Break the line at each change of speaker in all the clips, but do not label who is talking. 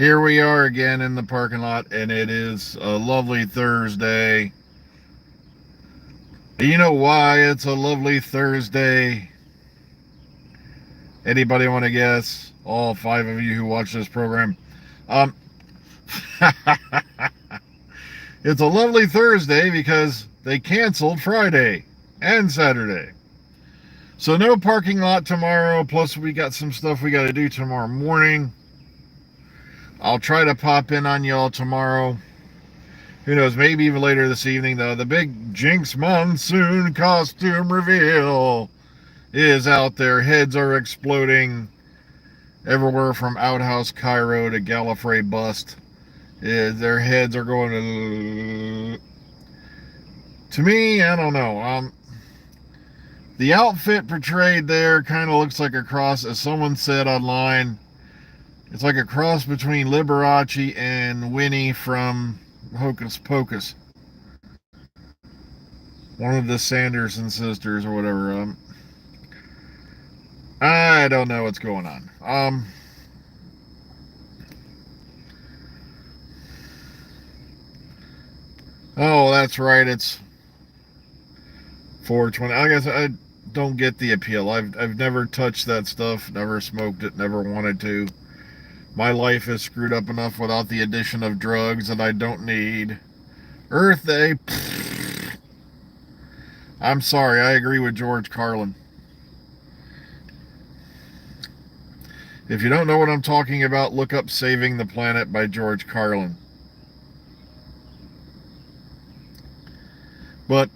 Here we are again in the parking lot, and it is a lovely Thursday. Do you know why it's a lovely Thursday? Anybody want to guess? All five of you who watch this program. Um, it's a lovely Thursday because they canceled Friday and Saturday. So no parking lot tomorrow, plus we got some stuff we got to do tomorrow morning. I'll try to pop in on y'all tomorrow. Who knows, maybe even later this evening, though. The big Jinx Monsoon costume reveal is out there. Heads are exploding everywhere from Outhouse Cairo to Gallifrey Bust. Their heads are going to me, I don't know. The outfit portrayed there kind of looks like a cross, as someone said online. It's like a cross between Liberace and Winnie from Hocus Pocus. One of the Sanderson sisters or whatever. I don't know what's going on. Oh, that's right. It's 420. I guess I don't get the appeal. I've never touched that stuff, never smoked it, never wanted to. My life is screwed up enough without the addition of drugs that I don't need. Earth Day. I'm sorry, I agree with George Carlin. If you don't know what I'm talking about, look up Saving the Planet by George Carlin. But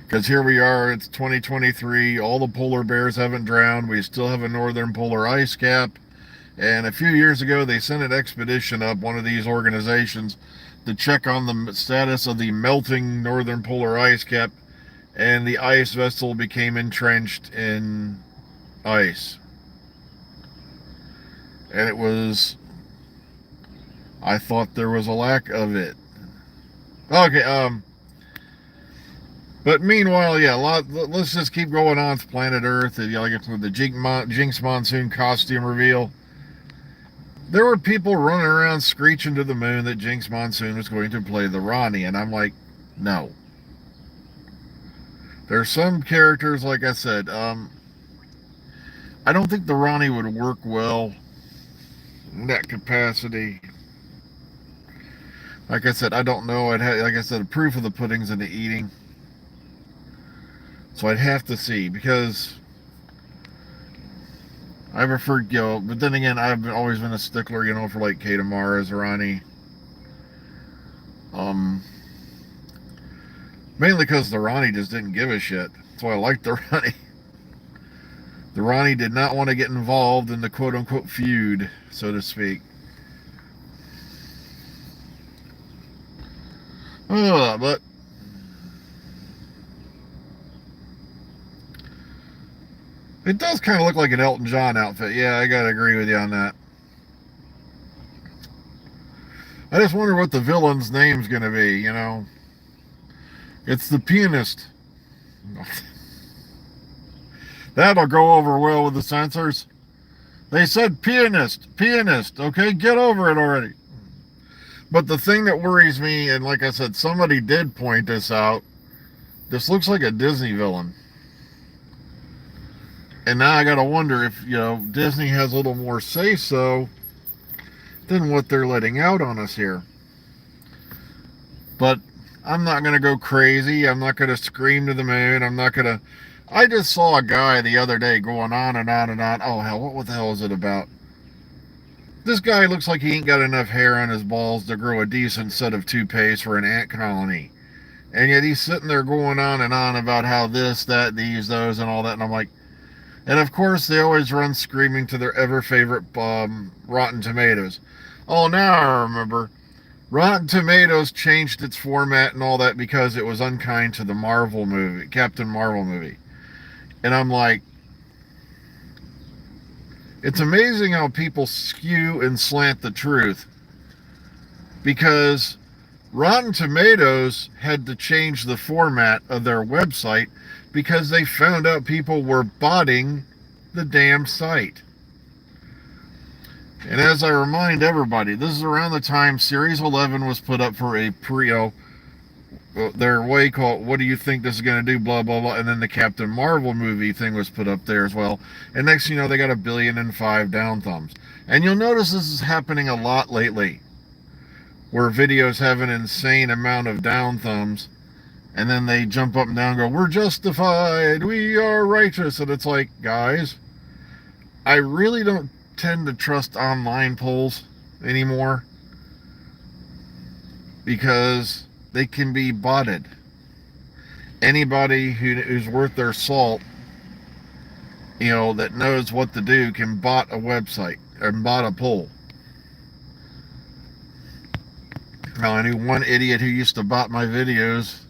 because here we are, it's 2023, all the polar bears haven't drowned, we still have a northern polar ice cap, and a few years ago they sent an expedition up, one of these organizations, to check on the status of the melting northern polar ice cap, and the ice vessel became entrenched in ice. And it was, I thought there was a lack of it. Okay, but meanwhile, yeah, let's just keep going on to planet Earth. You know, get to the Jinx Monsoon costume reveal. There were people running around screeching to the moon that Jinx Monsoon was going to play the Ronnie, and I'm like, no. There's some characters, like I said, I don't think the Ronnie would work well in that capacity. Like I said, I don't know. Like I said, proof of the pudding's in the eating. So I'd have to see, because I prefer, but then again, I've always been a stickler, for like Kate Amara's Ronnie. Mainly because the Ronnie just didn't give a shit. That's why I liked the Ronnie. The Ronnie did not want to get involved in the quote-unquote feud, so to speak. But it does kind of look like an Elton John outfit. Yeah, I gotta agree with you on that. I just wonder what the villain's name's gonna be, It's the pianist. That'll go over well with the censors. They said pianist. Okay, get over it already. But the thing that worries me, and like I said, somebody did point this out, this looks like a Disney villain. And now I gotta wonder if, Disney has a little more say-so than what they're letting out on us here. But I'm not gonna go crazy. I'm not gonna scream to the moon. I just saw a guy the other day going on and on and on. Oh, hell, what the hell is it about? This guy looks like he ain't got enough hair on his balls to grow a decent set of toupees for an ant colony. And yet he's sitting there going on and on about how this, that, these, those, and all that. And I'm like, and of course they always run screaming to their ever-favorite Rotten Tomatoes. Oh, now I remember. Rotten Tomatoes changed its format and all that because it was unkind to the Marvel movie, Captain Marvel movie. And I'm like, it's amazing how people skew and slant the truth. Because Rotten Tomatoes had to change the format of their website because they found out people were botting the damn site. And as I remind everybody, this is around the time Series 11 was put up for a their way called "What do you think this is going to do?" Blah blah blah, and then the Captain Marvel movie thing was put up there as well. And next, you know, they got 1,000,000,005 down thumbs. And you'll notice this is happening a lot lately, where videos have an insane amount of down thumbs, and then they jump up and down and go, "We're justified, we are righteous," and it's like, guys, I really don't tend to trust online polls anymore because they can be botted. Anybody who's worth their salt, you know, that knows what to do can bot a website and bot a poll. Now, I knew one idiot who used to bot my videos,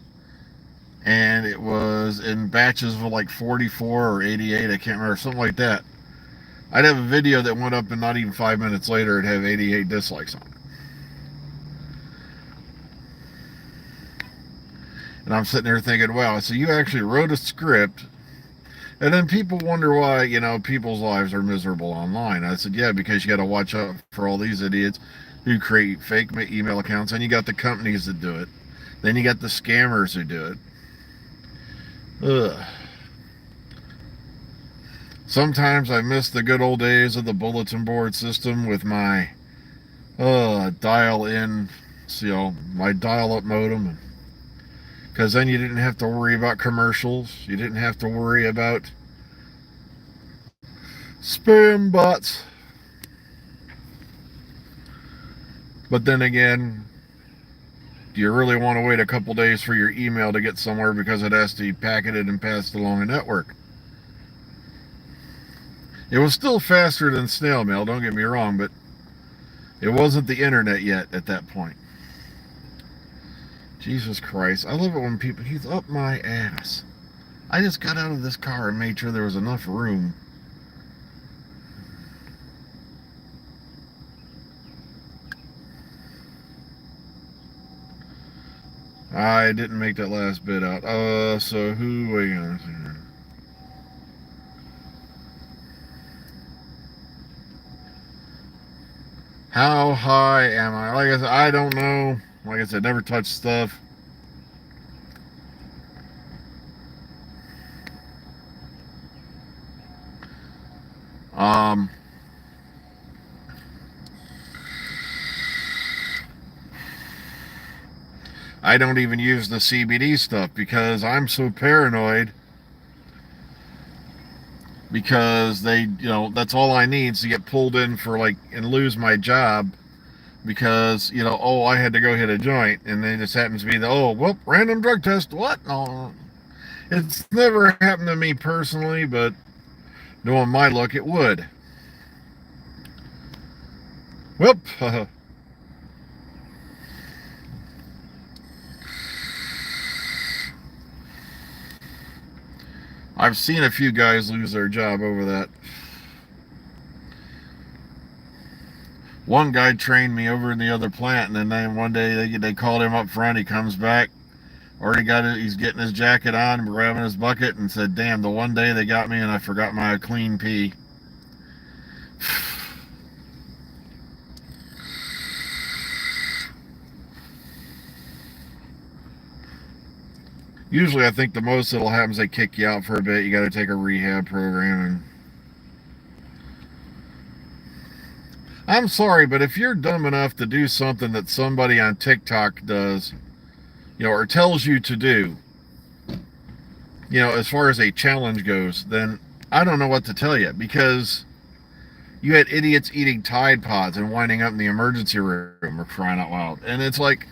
and it was in batches of like 44 or 88, I can't remember, something like that. I'd have a video that went up, and not even 5 minutes later, it'd have 88 dislikes on it. And I'm sitting there thinking, wow, so you actually wrote a script, and then people wonder why, you know, people's lives are miserable online. I said, yeah, because you got to watch out for all these idiots who create fake email accounts, and you got the companies that do it. Then you got the scammers who do it. Ugh. Sometimes I miss the good old days of the bulletin board system with my dial-in, you know, my dial-up modem. Because then you didn't have to worry about commercials. You didn't have to worry about spam bots. But then again, do you really want to wait a couple days for your email to get somewhere because it has to be packeted and passed along a network? It was still faster than snail mail, don't get me wrong, but it wasn't the internet yet at that point. Jesus Christ, I love it when people, he's up my ass. I just got out of this car and made sure there was enough room. I didn't make that last bit out. So who are you gonna see? How high am I? Like I said, I don't know. Like I said, never touched stuff. I don't even use the CBD stuff because I'm so paranoid. Because they, you know, that's all I need to get pulled in for, like, and lose my job. Because, you know, oh, I had to go hit a joint, and then it just happens to be the, oh, whoop, random drug test. What? No, it's never happened to me personally, but knowing my luck, it would. Whoop. I've seen a few guys lose their job over that. One guy trained me over in the other plant, and then one day they called him up front. He comes back, already got it. He's getting his jacket on, grabbing his bucket, and said, "Damn, the one day they got me, and I forgot my clean pee." Usually, I think the most that'll happen is they kick you out for a bit. You got to take a rehab program. And I'm sorry, but if you're dumb enough to do something that somebody on TikTok does, you know, or tells you to do, you know, as far as a challenge goes, then I don't know what to tell you, because you had idiots eating Tide Pods and winding up in the emergency room, or crying out loud. And it's like,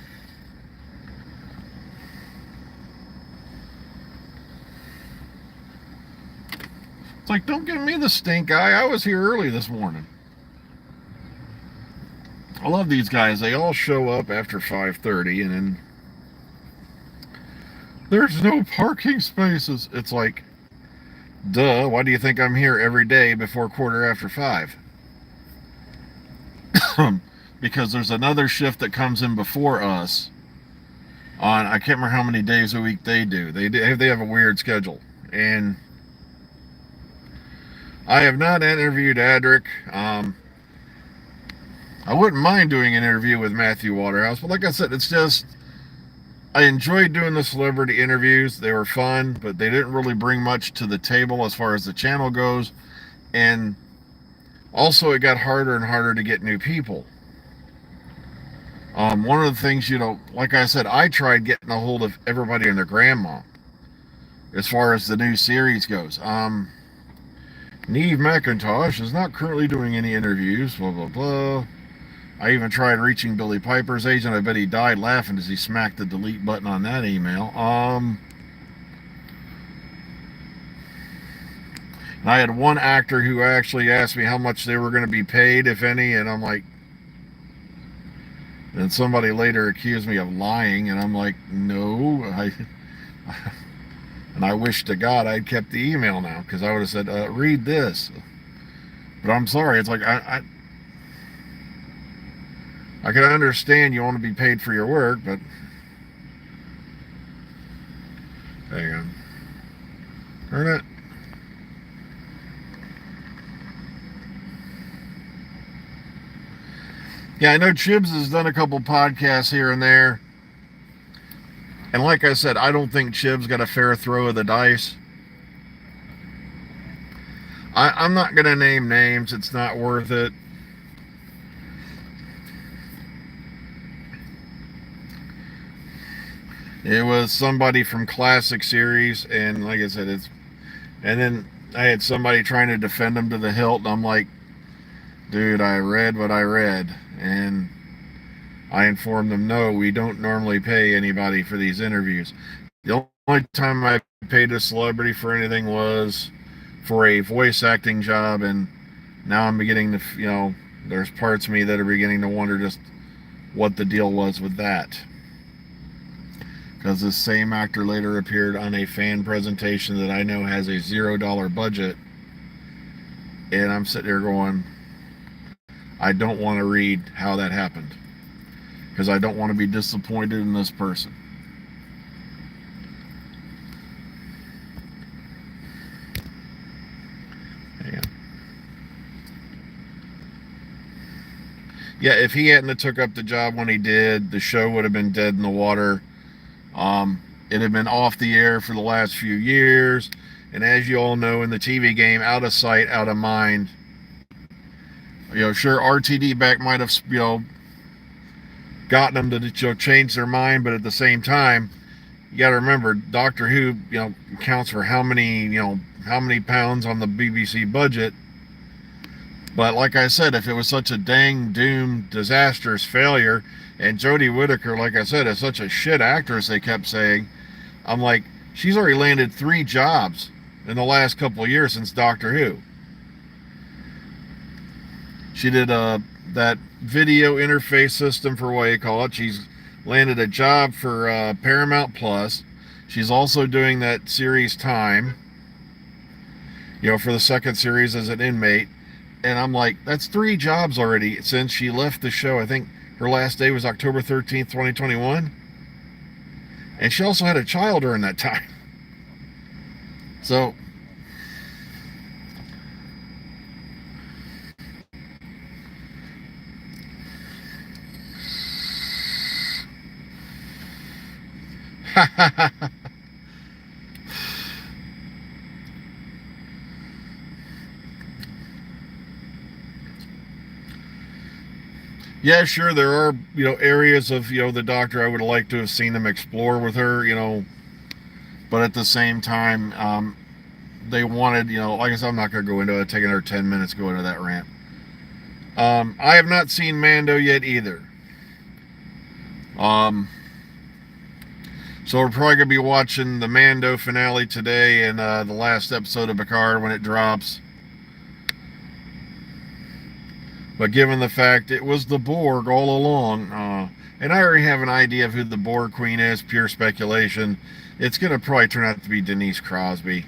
don't give me the stink eye. I was here early this morning. I love these guys. They all show up after 5:30, and then there's no parking spaces. It's like, duh, why do you think I'm here every day before 5:15? Because there's another shift that comes in before us, on, I can't remember how many days a week they do. They have a weird schedule. And I have not interviewed Adric. I wouldn't mind doing an interview with Matthew Waterhouse, but like I said, it's just, I enjoyed doing the celebrity interviews. They were fun, but they didn't really bring much to the table as far as the channel goes. And also, it got harder and harder to get new people. One of the things, like I said, I tried getting a hold of everybody and their grandma as far as the new series goes. Neve McIntosh is not currently doing any interviews, blah, blah, blah. I even tried reaching Billy Piper's agent. I bet he died laughing as he smacked the delete button on that email. I had one actor who actually asked me how much they were going to be paid, if any, and I'm like, and somebody later accused me of lying, and I'm like, no, and I wish to God I'd kept the email now, because I would have said, read this. But I'm sorry, it's like, I can understand you want to be paid for your work, but hang on. Turn it. Yeah, I know Chibs has done a couple podcasts here and there. And like I said, I don't think Chibs got a fair throw of the dice. I'm not going to name names. It's not worth it. It was somebody from Classic Series, and like I said, and then I had somebody trying to defend him to the hilt, and I'm like, dude, I read what I read, and I informed them, no, we don't normally pay anybody for these interviews. The only time I paid a celebrity for anything was for a voice acting job, and now I'm beginning to, there's parts of me that are beginning to wonder just what the deal was with that. Because this same actor later appeared on a fan presentation that I know has a $0 budget, and I'm sitting there going, I don't want to read how that happened, because I don't want to be disappointed in this person. Yeah, if he hadn't took up the job when he did, the show would have been dead in the water. It had been off the air for the last few years, and as you all know, in the TV game, out of sight, out of mind. Sure, RTD back might have, gotten them to change their mind, but at the same time, you got to remember, Doctor Who, counts for how many pounds on the BBC budget. But like I said, if it was such a dang doomed, disastrous failure, and Jodie Whittaker, like I said, is such a shit actress, they kept saying, I'm like, she's already landed 3 jobs in the last couple of years since Doctor Who. She did that video interface system for what you call it. She's landed a job for Paramount Plus. She's also doing that series Time, for the second series as an inmate. And I'm like, that's 3 jobs already since she left the show. I think her last day was October 13th, 2021. And she also had a child during that time. So, yeah, sure, there are, areas of, the Doctor I would like to have seen them explore with her, but at the same time, they wanted, like I said, I'm not going to go into it, taking her 10 minutes to go into that rant. I have not seen Mando yet either. So we're probably going to be watching the Mando finale today and the last episode of Picard when it drops. But given the fact it was the Borg all along, and I already have an idea of who the Borg Queen is, pure speculation, it's going to probably turn out to be Denise Crosby.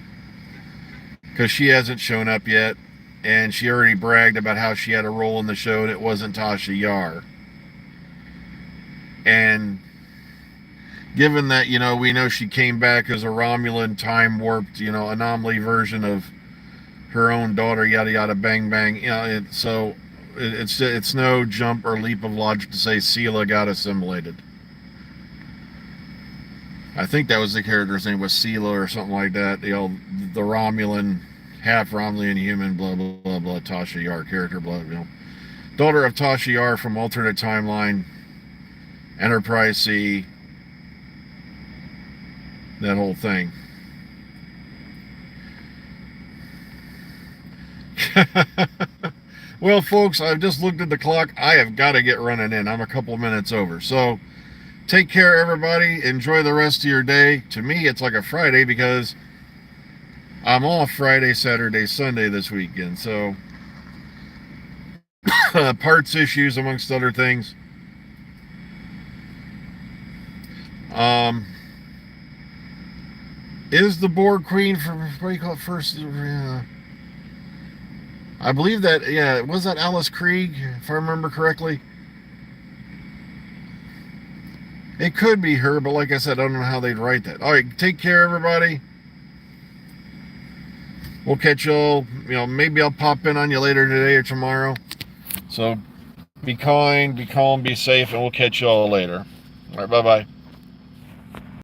Because she hasn't shown up yet, and she already bragged about how she had a role in the show and it wasn't Tasha Yar. And given that, we know she came back as a Romulan time warped, anomaly version of her own daughter, yada yada bang bang. It's no jump or leap of logic to say Sela got assimilated. I think that was the character's name, was Sela or something like that. The Romulan, half Romulan human, blah blah blah blah. Tasha Yar character, blah daughter of Tasha Yar from alternate timeline, Enterprise C, that whole thing. Well, folks, I've just looked at the clock. I have got to get running in. I'm a couple minutes over. So take care, everybody. Enjoy the rest of your day. To me, it's like a Friday because I'm off Friday, Saturday, Sunday this weekend. So parts issues, amongst other things. Is the Borg Queen from, what do you call it, first? I believe that, was that Alice Krieg, if I remember correctly? It could be her, but like I said, I don't know how they'd write that. All right, take care, everybody. We'll catch y'all, maybe I'll pop in on you later today or tomorrow. So be kind, be calm, be safe, and we'll catch y'all later. All right, bye-bye.